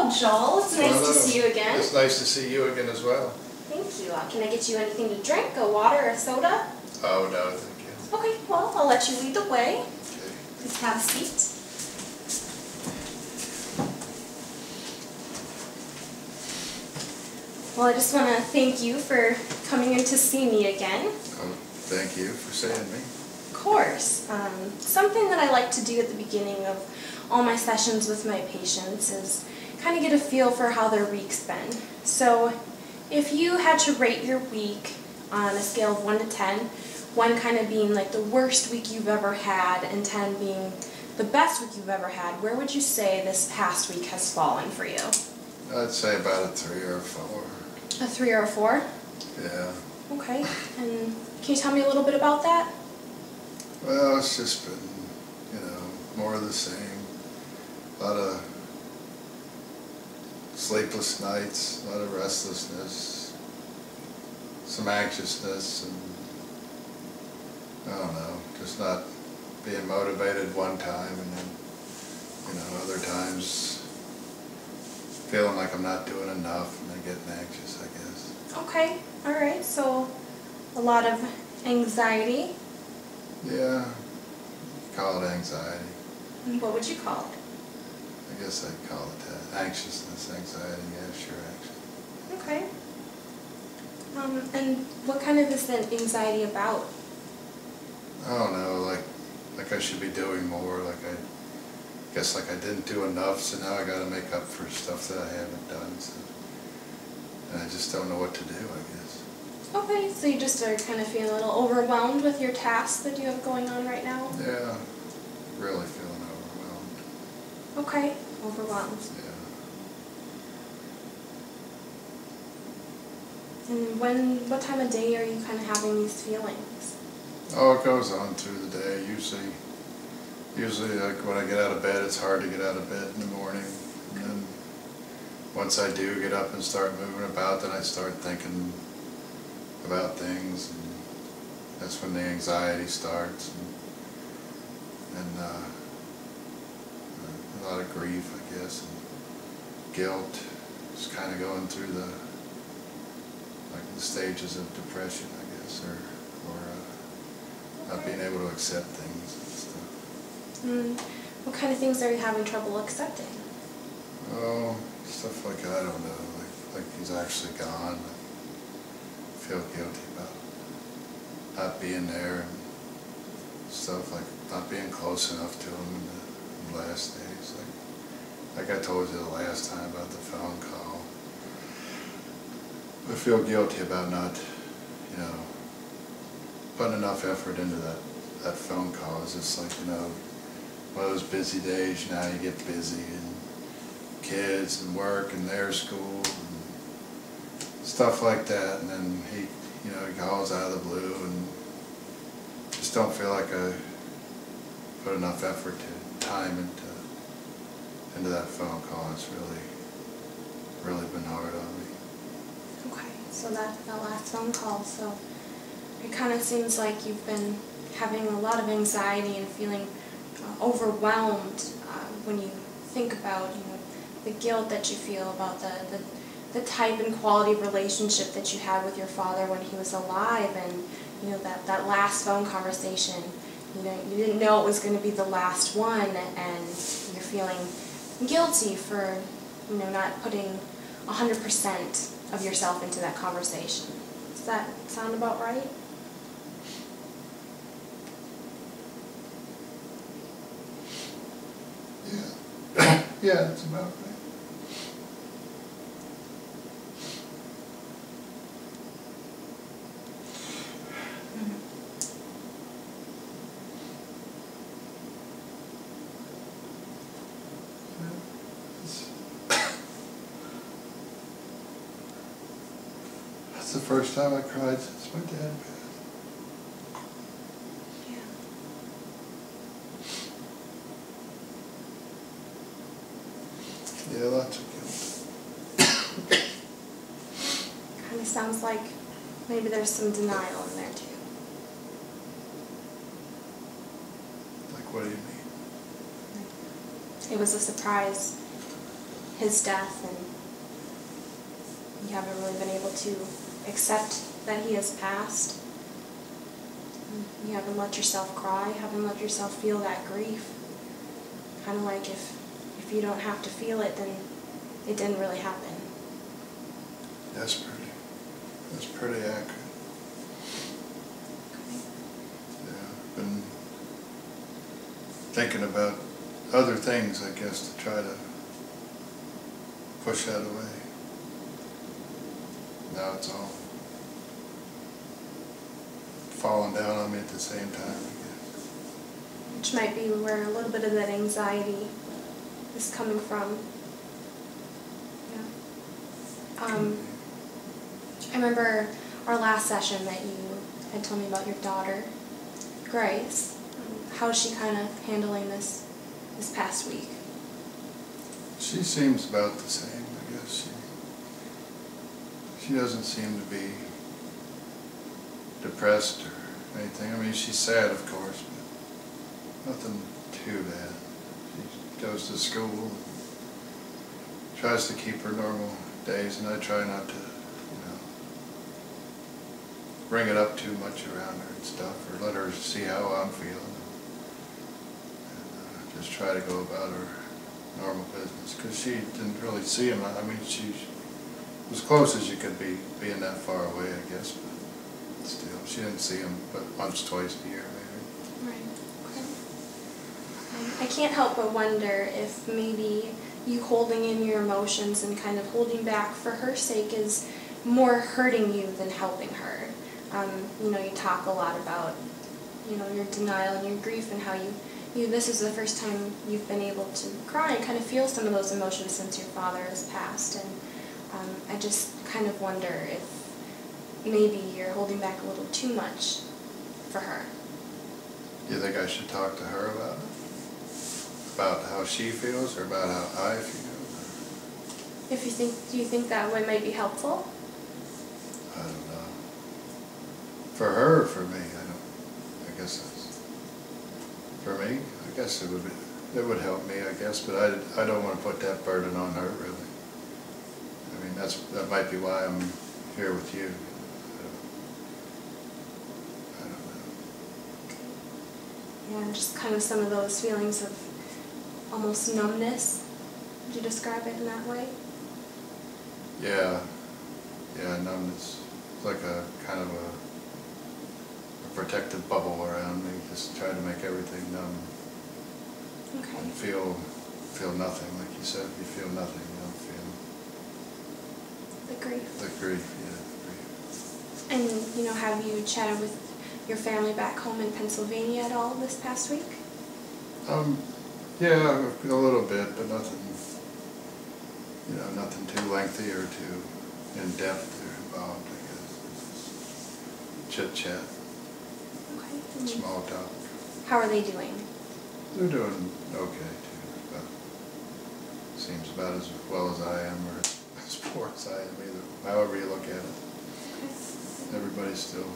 Hello, Joel. It's nice to see you again. It's nice to see you again as well. Thank you. Can I get you anything to drink? A water or a soda? Oh, no, thank you. Okay, well, I'll let you lead the way. Okay. Please have a seat. Well, I just want to thank you for coming in to see me again. Oh, thank you for seeing me. Of course. Something that I like to do at the beginning of all my sessions with my patients is kind of get a feel for how their week's been. So if you had to rate your week on a scale of 1 to 10, 1 kind of being like the worst week you've ever had and 10 being the best week you've ever had, where would you say this past week has fallen for you? I'd say about a 3 or a 4. A 3 or a 4? Yeah. Okay. And can you tell me a little bit about that? Well, it's just been, more of the same. A lot of sleepless nights, a lot of restlessness, some anxiousness, and I don't know, just not being motivated one time and then, other times feeling like I'm not doing enough and then getting anxious, I guess. Okay, all right, so a lot of anxiety. Yeah, call it anxiety. What would you call it? I guess I'd call it that. Anxiousness, anxiety, yeah, sure, anxious. Okay. And what kind of is the anxiety about? I don't know, like I should be doing more, I guess I didn't do enough, so now I gotta make up for stuff that I haven't done, so, and I just don't know what to do, I guess. Okay, so you just are kind of feeling a little overwhelmed with your tasks that you have going on right now? Yeah, really feeling overwhelmed. Okay, overwhelmed. Yeah. And what time of day are you kind of having these feelings? Oh, it goes on through the day. Usually like when I get out of bed, it's hard to get out of bed in the morning. And then once I do get up and start moving about, then I start thinking about things, and that's when the anxiety starts. And a lot of grief, I guess, and guilt. Just kind of going through the stages of depression, I guess, or not being able to accept things and stuff. What kind of things are you having trouble accepting? Oh, stuff like, I don't know, like he's actually gone. I feel guilty about not being there and stuff, like not being close enough to him in the last days. Like I told you the last time about the phone call. I feel guilty about not, putting enough effort into that phone call. It's just like, one of those busy days, you get busy, and kids and work and their school and stuff like that, and then he calls out of the blue, and just don't feel like I put enough effort and time into that phone call. It's really been hard on me. Okay, so that last phone call, so it kind of seems like you've been having a lot of anxiety and feeling overwhelmed when you think about the guilt that you feel about the type and quality of relationship that you had with your father when he was alive, and that last phone conversation, you didn't know it was going to be the last one, and you're feeling guilty for not putting 100% of yourself into that conversation. Does that sound about right? Yeah. Yeah, that's about right. That's the first time I cried since my dad passed. Yeah, lots of guilt. Kind of sounds like maybe there's some denial in there too. Like, what do you mean? It was a surprise his death, and you haven't really been able to accept that he has passed. You haven't let yourself cry, haven't let yourself feel that grief. Kind of like if you don't have to feel it, then it didn't really happen. That's pretty accurate. Okay. Yeah, been thinking about other things, I guess, to try to push that away. Now it's all falling down on me at the same time, I guess. Which might be where a little bit of that anxiety is coming from. Yeah. I remember our last session that you had told me about your daughter, Grace. How is she kind of handling this past week? She seems about the same, I guess. She doesn't seem to be depressed or anything. I mean, she's sad, of course, but nothing too bad. She goes to school, tries to keep her normal days, and I try not to, bring it up too much around her and stuff, or let her see how I'm feeling. And just try to go about her normal business, because she didn't really see him. I mean, she was close as you could be, being that far away, I guess, but still, she didn't see him but once, twice a year, maybe. Right. Okay. I can't help but wonder if maybe you holding in your emotions and kind of holding back for her sake is more hurting you than helping her. You talk a lot about, your denial and your grief, and how this is the first time you've been able to cry and kind of feel some of those emotions since your father has passed. And I just kind of wonder if maybe you're holding back a little too much for her. Do you think I should talk to her about it? About how she feels, or about how I feel? Do you think that way might be helpful? I don't know. For her, or for me, I guess that's, for me, I guess it would help me, I guess, but I don't want to put that burden on her, really. I mean, that might be why I'm here with you. I don't know. Yeah, just kind of some of those feelings of almost numbness. Would you describe it in that way? Yeah, numbness. It's like a kind of a protective bubble around me, just try to make everything numb. Okay. And feel nothing, like you said. You feel nothing, you don't feel the grief. The grief, yeah, the grief. And have you chatted with your family back home in Pennsylvania at all this past week? Yeah, a little bit, but nothing, nothing too lengthy or too in depth or involved, I guess. Chit chat. Okay. Small talk. How are they doing? They're doing okay too. Seems about as well as I am, or as poor as I am, either. However you look at it. Okay. Everybody's still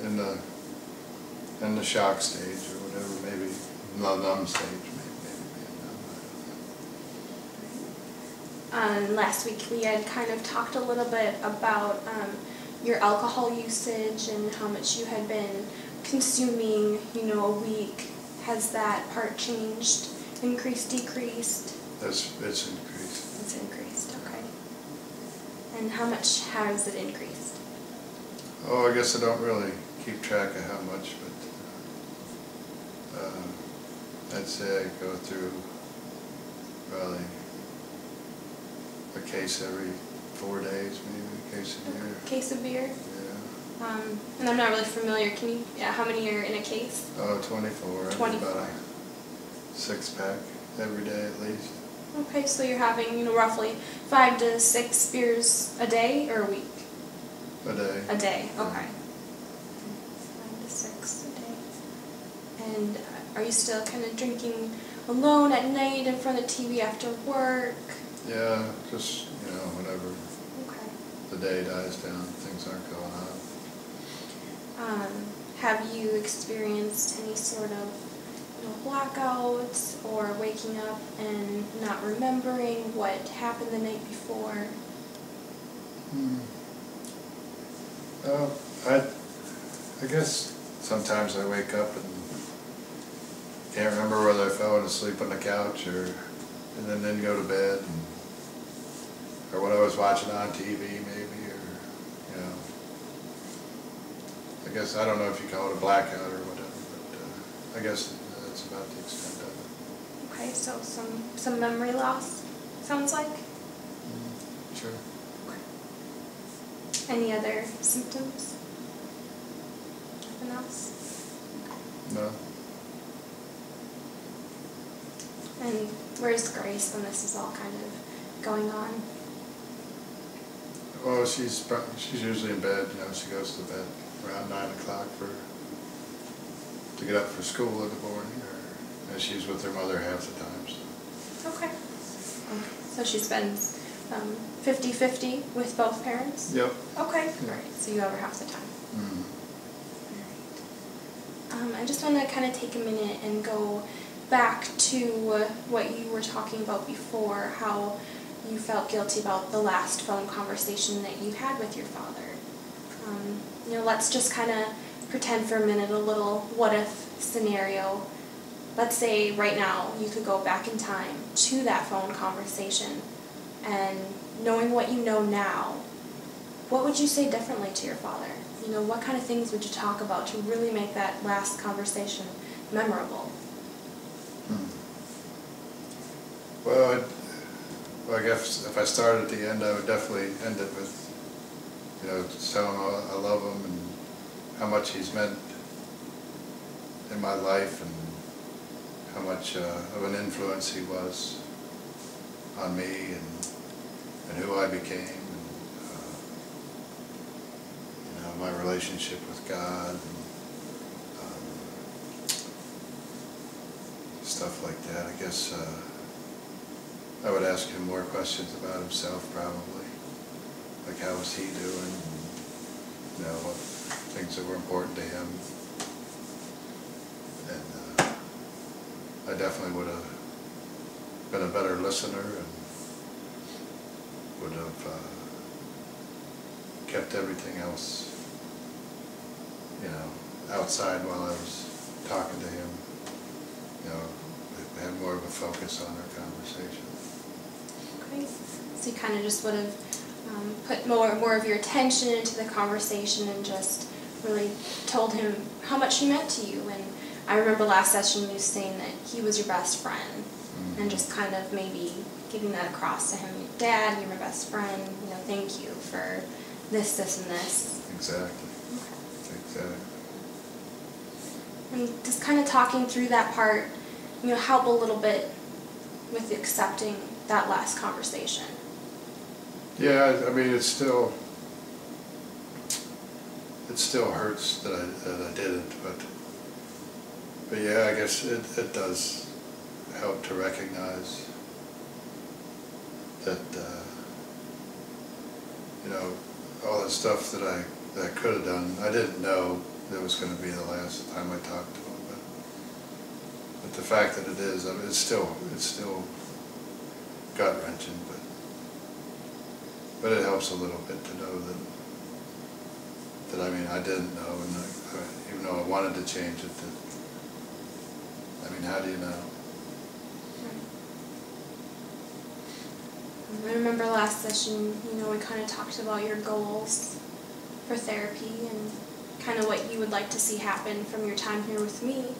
in the shock stage, or whatever. Maybe the numb stage. Maybe being numb. Last week we had kind of talked a little bit about your alcohol usage and how much you had been consuming, a week. Has that part changed, increased, decreased? It's increased. It's increased, okay. And how much has it increased? Oh, I guess I don't really keep track of how much, but I'd say I go through probably a case every 4 days, maybe, a case a year. A case of beer? Yeah. And I'm not really familiar. How many are in a case? 24. 24. About a 6-pack every day at least. Okay, so you're having, roughly 5 to 6 beers a day or a week? A day. A day, okay. 5 to 6 a day. And are you still kind of drinking alone at night in front of the TV after work? Yeah, just, whenever Okay. the day dies down, things aren't going on. Have you experienced any sort of blackouts or waking up and not remembering what happened the night before? I guess sometimes I wake up and can't remember whether I fell asleep on the couch and then didn't go to bed, or what I was watching on TV maybe, I guess, I don't know if you call it a blackout or whatever, but I guess that's about the extent of it. Okay, so some memory loss, sounds like? Sure. Any other symptoms? Nothing else? No. And where's Grace when this is all kind of going on? Well, she's usually in bed. She goes to bed around 9 o'clock to get up for school in the morning, and she's with her mother half the time. So. Okay. So she spends 50-50 with both parents? Yep. Okay. Yeah. All right. So you over half the time. Mm-hmm. All right. I just want to kind of take a minute and go back to what you were talking about before, how you felt guilty about the last phone conversation that you had with your father. Let's just kind of pretend for a minute a little what-if scenario. Let's say right now you could go back in time to that phone conversation, and knowing what you know now, what would you say differently to your father? What kind of things would you talk about to really make that last conversation memorable? Well, I guess if I started at the end, I would definitely end it with, telling him I love him and how much he's meant in my life and how much of an influence he was on me and who I became, and my relationship with God and stuff like that. I guess I would ask him more questions about himself, probably, like how was he doing, and, what things that were important to him. And I definitely would have been a better listener and would have kept everything else, outside while I was talking to him. Had more of a focus on our conversation. Okay. So you kind of just would have put more of your attention into the conversation and just really told him how much he meant to you. And I remember last session you saying that he was your best friend, and just kind of maybe giving that across to him. Dad, you're my best friend. Thank you for this, and this. Exactly. Okay. Exactly. And just kind of talking through that part, help a little bit with accepting that last conversation. Yeah, I mean, it still hurts that I didn't, but yeah, I guess it does help to recognize that all the stuff that I could have done, I didn't know that was going to be the last time I talked to him. But the fact that it is, I mean, it's still gut-wrenching, but it helps a little bit to know that I didn't know, and even though I wanted to change it, how do you know? I remember last session, we kind of talked about your goals for therapy and kind of what you would like to see happen from your time here with me.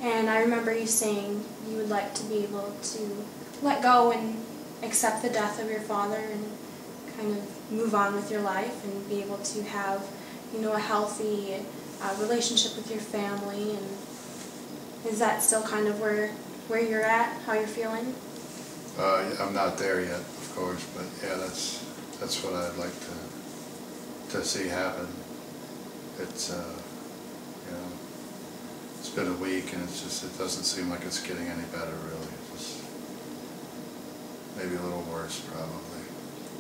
And I remember you saying you would like to be able to let go and accept the death of your father and kind of move on with your life and be able to have, a healthy relationship with your family. And is that still kind of where you're at, how you're feeling? I'm not there yet, of course, but yeah, that's what I'd like to see happen. It's it's been a week, and it doesn't seem like it's getting any better, really. It's just maybe a little worse, probably.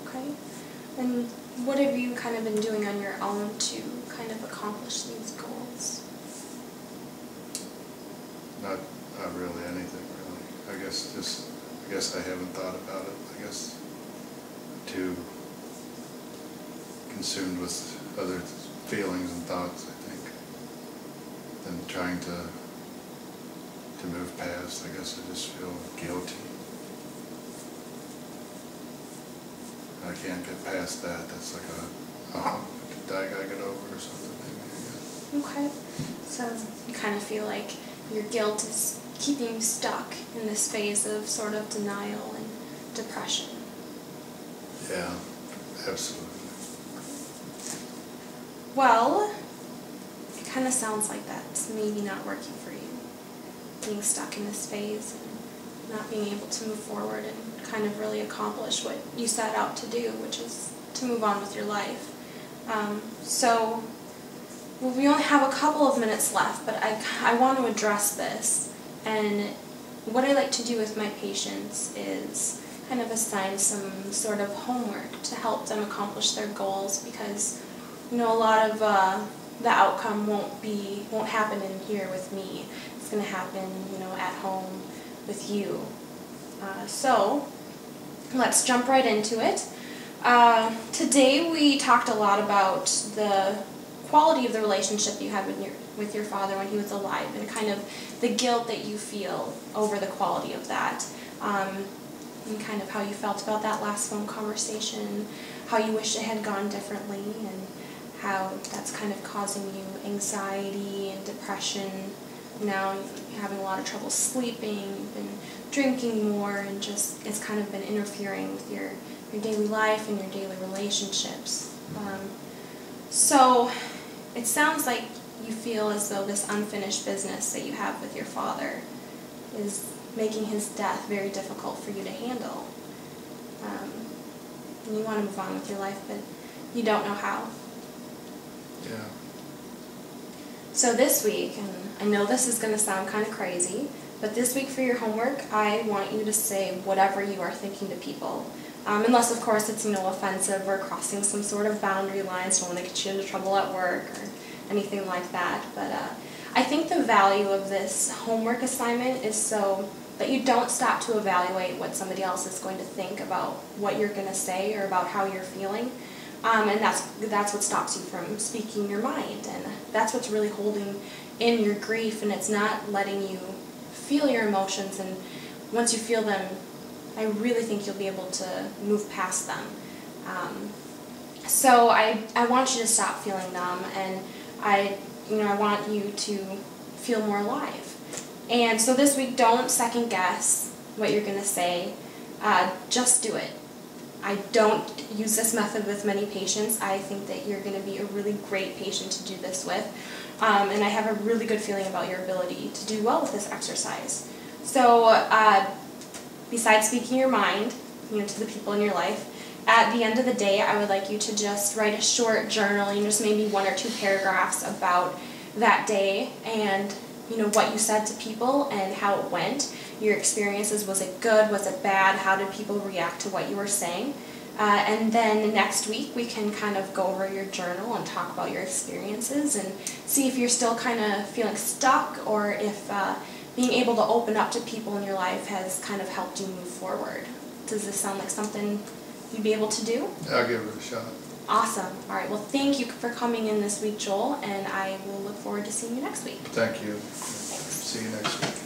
Okay. And what have you kind of been doing on your own to kind of accomplish these goals? Not I guess I haven't thought about it. I guess too consumed with other feelings and thoughts, I think, than trying to move past. I guess I just feel guilty. I can't get past that. That's like a hump that I gotta get over or something, maybe, I guess. Okay. So you kind of feel like your guilt is keeping you stuck in this phase of sort of denial and depression. Yeah, absolutely. Well, it kind of sounds like that's maybe not working for you. Being stuck in this phase and not being able to move forward and kind of really accomplish what you set out to do, which is to move on with your life. Well, we only have a couple of minutes left, but I want to address this. And what I like to do with my patients is kind of assign some sort of homework to help them accomplish their goals, because a lot of the outcome won't happen in here with me. It's going to happen, at home with you. So let's jump right into it. Today we talked a lot about the quality of the relationship you had with your father when he was alive, and kind of the guilt that you feel over the quality of that, and kind of how you felt about that last phone conversation, how you wish it had gone differently, and how that's kind of causing you anxiety and depression. Now you're having a lot of trouble sleeping, you've been drinking more, and just it's kind of been interfering with your daily life and your daily relationships. So it sounds like you feel as though this unfinished business that you have with your father is making his death very difficult for you to handle. And you want to move on with your life, but you don't know how. Yeah. So this week, and I know this is going to sound kind of crazy, but this week for your homework, I want you to say whatever you are thinking to people. Unless, of course, it's, offensive or crossing some sort of boundary lines, don't want to get you into trouble at work or anything like that. But I think the value of this homework assignment is so that you don't stop to evaluate what somebody else is going to think about what you're going to say or about how you're feeling. And that's what stops you from speaking your mind. And that's what's really holding in your grief, and it's not letting you feel your emotions. And once you feel them, I really think you'll be able to move past them. So I want you to stop feeling numb, and I want you to feel more alive. And so this week, don't second guess what you're going to say. Just do it. I don't use this method with many patients. I think that you're going to be a really great patient to do this with. And I have a really good feeling about your ability to do well with this exercise. So besides speaking your mind, to the people in your life, at the end of the day, I would like you to just write a short journal, just maybe 1 or 2 paragraphs about that day and, what you said to people and how it went. Your experiences, was it good, was it bad, how did people react to what you were saying? And then next week we can kind of go over your journal and talk about your experiences and see if you're still kind of feeling stuck, or if being able to open up to people in your life has kind of helped you move forward. Does this sound like something you'd be able to do? I'll give it a shot. Awesome. All right. Well, thank you for coming in this week, Joel, and I will look forward to seeing you next week. Thank you. Thanks. See you next week.